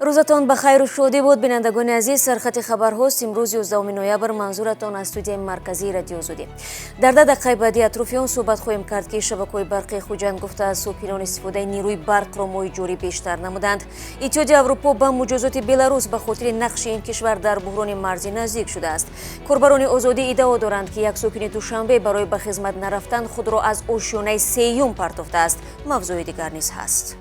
روزتان بخیر و شادی بود بینندگان عزیز. سرخط خبرهاست امروز 11 نوامبر. منظورتان از استودیوی مرکزی رادیو زودی. در 10 دقیقه بعدی اطرافیان صحبت خواهیم کرد که شبکه‌های برقی خوجند گفته از سوپیران استفاده نیروی برق را ماهیجوری بیشتر نمودند. اتحادیه اروپا با مجازات بلاروس به خاطر نقش این کشور در بحران مرزی نزدیک شده است. کاربران آزادی ادعا دارند که یک سوپین دوشنبه برای به خدمت نرفتن خود را از آشیانه سیوم پرتافته است. موضوع دیگر نیز هست.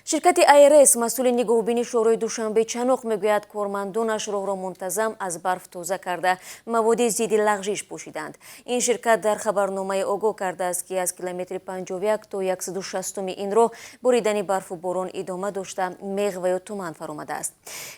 شرکت IRS مسئول نگاهبینی شورای دوشنبه چنوق میگوید کارمندانش راه را منتظم از برف تازه کرده مواد ضد لغزش پوشیدند. این شرکت در خبرنامه آگاه کرده است که از کیلومتر 51 تا 160 این راه بریدن برف و باران ادامه داشته میغ و یا تمن فرآمده است.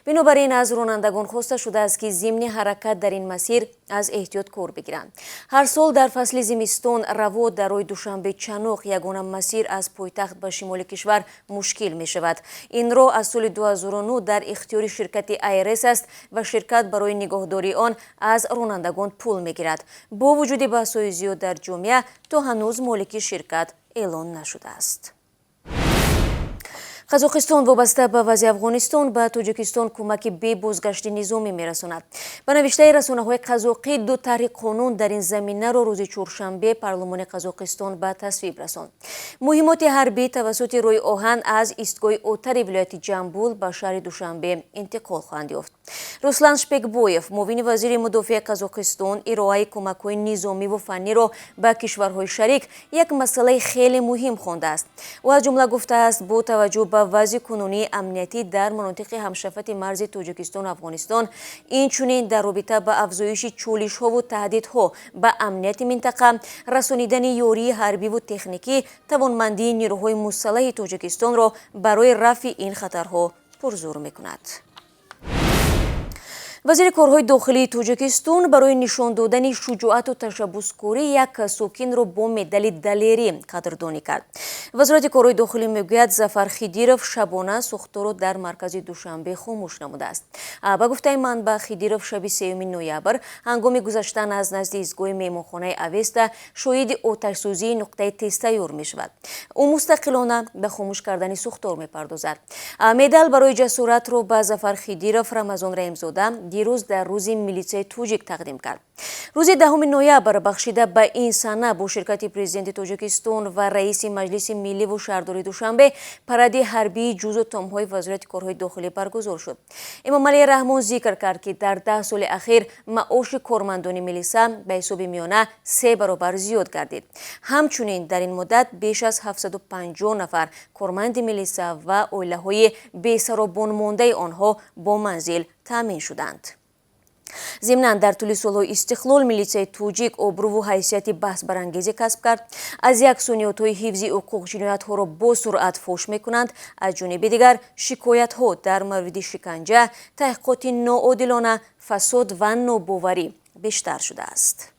بنابراین از رانندگان خواسته شده است که ضمن حرکت در این مسیر از احتیاط کار بگیرند. هر سال در فصل زمستان رواد در روی دوشنبه چنوق یگانه مسیر از پایتخت به شمال کشور مشکل می شود. این راه از سال 2009 در اختیار شرکت IRS است و شرکت برای نگهداری آن از رانندگان پول می گیرد. با وجود بحث‌های زیاد در جامعه تا هنوز مالک شرکت اعلان نشده است. قزاقستان وابسته به وضع افغانستان به تاجیکستان کمک به بازگشت نظامی میرساند. به نوشته رسانه‌های قزاقی دو طرح قانون در این زمینه را روز چهارشنبه پارلمان قزاقستان به تصویب رساند. مهمات حربی توسط روی آهن از ایستگاه اوتر ولایت جنبول به شهر دوشنبه انتقال خواهند یافت. روسلان شپکبویف معاون وزیر مدافع قزاقستان ارائه کمک‌های نظامی و فنی را به کشورهای شریک یک مسئله خیلی مهم خوانده است. او از جمله گفته است با توجه به وضع کنونی امنیتی در مناطق همشفت مرز تاجیکستان و افغانستان، اینچنین در رابطه با افزایش چالش‌ها و تهدیدها به امنیت منطقه، رسانیدن یاری حربی و تکنیکی توانمندی نیروهای مسلح تاجیکستان را برای رفع این خطرها پرزور می‌کند. وزیر کارهای داخلی تاجیکستان برای نشان دادن شجاعت و تشبثکاری یک ساکن را با مدال دلیری قدردانی کرد. وزارت کارهای داخلی میگوید ظفر خیدیروف شبانه سوخته را در مرکز دوشنبه خاموش نموده است. به گفته منبع خیدیروف شب 3 نوامبر هنگام گذشتن از نزد ایستگاه مهمانخانه اوستا شاهد آتش‌سوزی نقطه تست تیار میشود. او مستقلانه به خاموش کردن سوختار میپردازد. مدال برای جسارت را به ظفر خیدیروف رمضان رحمزاده دیروز در روز ملیسای توجیک تقدیم کرد. روز 10 نوامبر بخشیده به این سنه با شرکت پرزیدنت تاجیکستان و رئیس مجلس ملی و شهرداری دوشنبه پرد حربی جزو تام‌های وزارت کارهای داخلی برگزار شد. امام علی رحمان ذکر کرد که در 10 سال اخیر معاش کارمندان ملیسا به حساب میانه 3 برابر زیاد گردید. همچنین در این مدت بیش از 750 نفر کارمند ملیسا و عائله‌های بی‌سر و بن مانده آنها با منزل تامین شدند. ضمناً در طول سال‌های استقلال ملیسای توجیک آبرو و حیثیت بحث برانگیزی کسب کرد. از یک سنیات‌های حفظی حقوق جنایت‌ها را با سرعت فاش می‌کنند. از جانب دیگر شکایت‌ها در مورد شکنجه، تحقیقات ناعادلانه، فساد و ناباوری بیشتر شده است.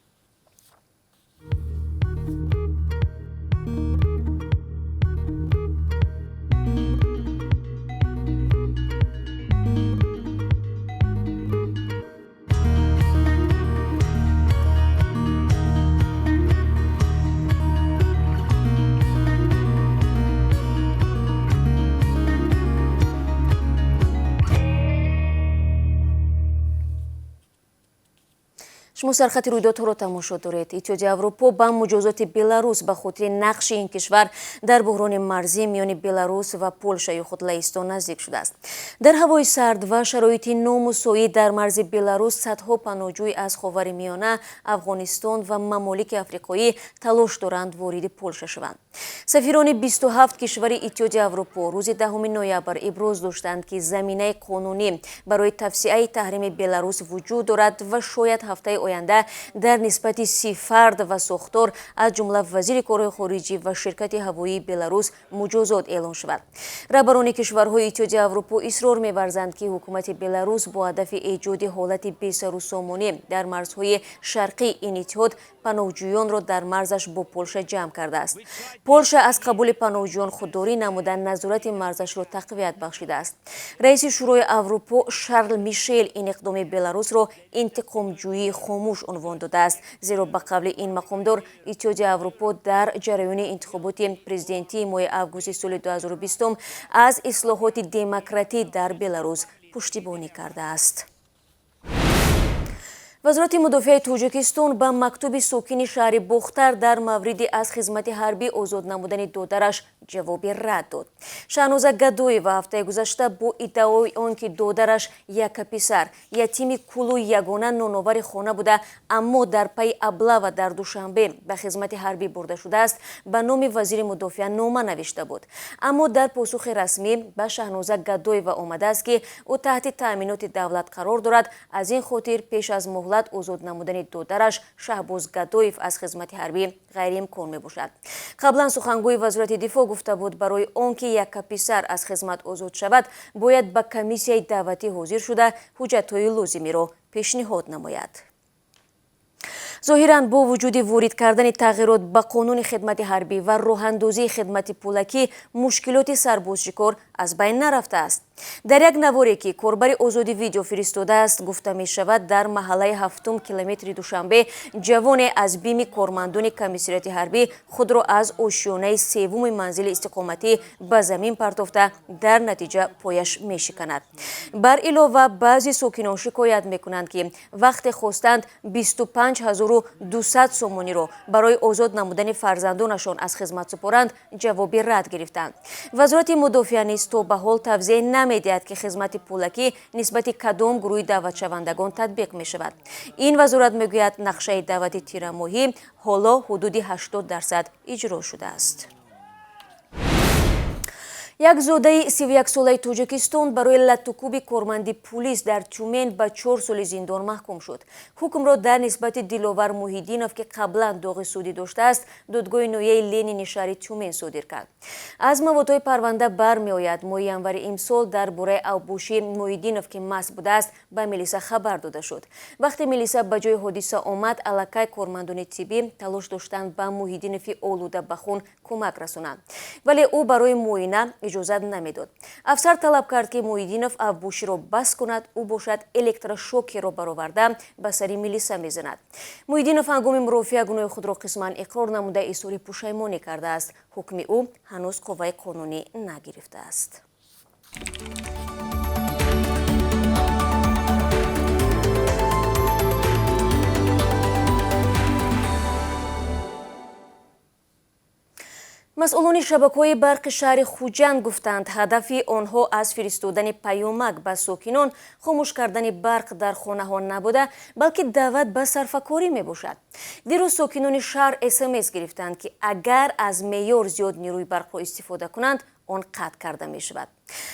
شما سرخط رویدادها را تماشا دارید. اتحادیه اروپا با مجازات بلاروس به خاطر نقش این کشور در بحران مرزی میان بلاروس و پولشا یا خود لهستان نزدیک شده است. در هوای سرد و شرایط نامساعد در مرز بلاروس صدها پناهجوی از خاورمیانه، افغانستان و ممالک افریقایی تلاش دارند وارد پولشا شوند. سفیران 27 کشور اتحادیه اروپا روز 10 نوامبر ابراز داشتند که زمینه قانونی برای توسعه تحریم بلاروس وجود دارد و شاید هفته آینده در نسبت 30 فرد و ساختار از جمله وزیر کارهای خارجی و شرکت هوایی بلاروس مجازات اعلان شود. رهبران کشورهای اتحادیه اروپا اصرار می‌ورزند که حکومت بلاروس با هدف ایجاد حالت بی‌سر و سامانی در مرزهای شرقی این اتحاد پناهجویان را در مرزش با پولشا جمع کرده است. پولشا از قبول پناهجویان خودداری نمودن نظارت مرزش را تقویت بخشیده است. رئیس شورای اروپا شارل میشل این اقدام بلاروس را انتقام جویی خاموش عنوان داده است، زیرا به قبل این مقامدار اتحادیه اروپا در جریان انتخابات پرزیدنتی ماه اوگوست سال 2020 از اصلاحات دموکراتی در بلاروس پشتیبانی کرده است. وزارت مدافع توجیکستان به مکتوب ساکن شهر بختر در مورد از خدمت حربی آزاد نمودن دادرش جواب رد داد. شهنازه گدویeva هفته گذشته با ادعای آنکه دادرش یک پسر یتیم کلو یگانه نانآور خانه بوده اما در پی ابله و در دوشنبه به خدمت حربی برده شده است به نام وزیر مدافع نامه نوشته بود. اما در پاسخ رسمی به شهنازه گدویeva آمده است که او تحت تأمینات دولت قرار دارد، از این خاطر پیش از مهلت آزاد نمودن دادرش شهباز گدویев از خدمت حربی غیر امکان می باشد. قبلا سخنگوی وزارت دفاع گفته بود برای آنکه یک پسر از خدمت آزاد شود باید به کمیسیای دعوتی حاضر شده حجت‌های لازمی را پیشنهاد نماید. ظاهراً با وجود وارد کردن تغییرات به قانون خدمت حربی و راه‌اندازی خدمت پولکی مشکلات سربازشکار از بین نرفته است. در یک نواری که کاربر آزادی ویدیو فرستاده است گفته می شود در محله 7 کیلومتر دوشنبه جوان از بیم کارمندان کمیسریت حربی خود را از آشیانه سوم منزل استقامتی به زمین پرتافته در نتیجه پایش می شکند. بر علاوه بعضی ساکنان شکایت می کنند که وقت خواستند 25200 سومانی را برای آزاد نمودن فرزندانشان از خدمت سپارند جواب رد گرفتند. وزارت مدافع نیز تا به حال توضیح نمی‌دهد که خدمت پولکی نسبت کدام گروه دعوت شوندگان تطبیق می شود. این وزارت میگوید نقشه دعوت تیر ماهی حالا حدود 80% اجرا شده است. یک زاده 31 ساله توجیکستان برای لطوکوبی کارمند پلیس در تیومن به 4 سال زندان محکوم شد. حکم را در نسبت دلاور موحیدینوف که قبلا داغ سودی داشته است دادگاه نویه لنین شهر تیومن صادر کرد. از موادهای پرونده برمیآید ماه ینور امسال درباره اوبوشی موحیدینوف که مست بوده است به میلیسا خبر داده شد. وقتی میلیسا به جای حادثه آمد الکای کارمندان طبی تلاش داشتند به موحیدینوف آلوده به خون کمک رسانند ولی او برای معاینه اجازه نمیداد. افسر طلب کرد که موحیدینوف اوبوشی را بس کند او باشد الکتروشوکی را برآورده به سر میلیسا میزند. موحیدینوف هنگام مرافعه گناه خود را قسما اقرار نموده اظهار پشیمانی کرده است. حکم او هنوز قوه قانونی نگرفته است. مسئولان شبکه‌های برق شهر خوجند گفتند هدف آنها از فرستادن پیامک به ساکنان خاموش کردن برق در خانه‌ها نبوده بلکه دعوت به صرفه‌کاری میباشد. دیروز ساکنان شهر SMS گرفتند که اگر از معیار زیاد نیروی برق را استفاده کنند آن قطع کرده می شود.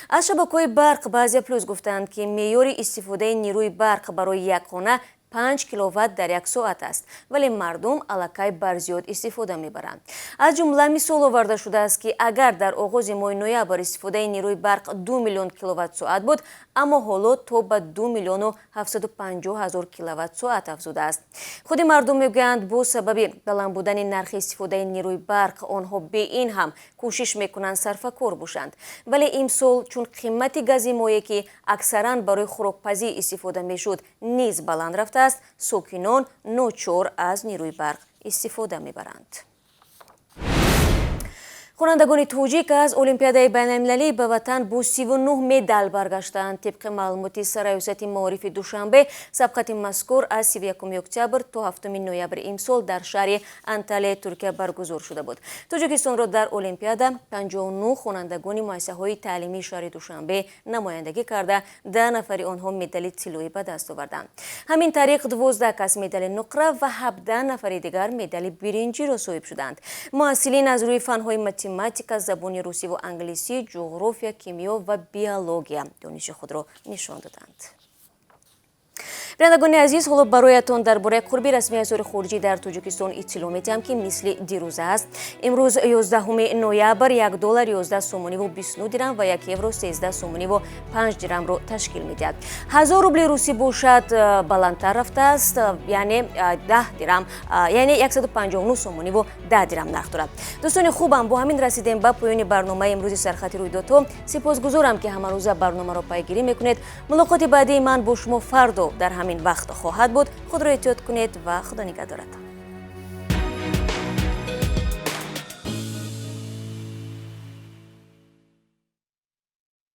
از شبکه‌های برق بعضی پلیس گفتند که معیار استفاده نیروی برق برای یک خانه 5 کیلووات در یک ساعت است ولی مردم الکای بر زیاد استفاده میبرند. از جمله مثال آورده شده است که اگر در آغاز ماه نوامبر استفاده نیروی برق 2 میلیون کیلووات ساعت بود اما حالا تا به 2 میلیون و 750 هزار کیلووات ساعت افزوده است. خود مردم میگویند با سبب بلند بودن نرخ استفاده نیروی برق آنها به این هم کوشش میکنند صرفه‌کار باشند ولی امسال چون قیمت گاز مایع که اکثرا برای خوراکپزی استفاده میشد نیز بلند رفته است ساکنان ناچار از نیروی برق استفاده میبرند. خوانندگان توجیک از المپیادهای بین‌المللی به وطن با 39 مدال برگشتند. طبق معلومات سرریاست معارف دوشنبه سبقت مذکور از 31 اکتبر تا 7 نوامبر امسال در شهر انتالیا ترکیه برگزار شده بود. توجیکستان را در المپیاد 59 خوانندگان مؤسسه‌های تعلیمی شهر دوشنبه نمایندگی کرده 10 نفر آنها مدال طلایی به دست آوردند. همین طریق 12 کس مدال نقره و 17 نفر دیگر مدال برنجی را صاحب شدند. محصلین از روی فن‌های متماتیک، زبان روسی و انگلیسی، جغرافیا، کیمیا و بیولوژی دانش خود را نشان دادند. بینندگان عزیز، حالا برایتان درباره قربی رسمی ازار خارجی در توجیکستان اطلاع میدم که مثل دیروز است. امروز 11 نوامبر $1 11 سومانی و 29 درم و 1 یورو 13 سومانی و 5 درم را تشکیل میدهد. 1000 روبل روسی باشد بلندتر رفته است، یعنی 10 درم، یعنی 159 سومانی و 10 درم نرخ دارد. دوستان خوبم، با همین رسیدیم به پایان برنامه امروز سرخط رویدادها. سپاسگزارم که همه روز برنامه را پیگیری میکنید. ملاقات بعدی من با شما فردا در همین وقت خواهد بود. خود را احتیاط کنید و خدا نگهدارتان.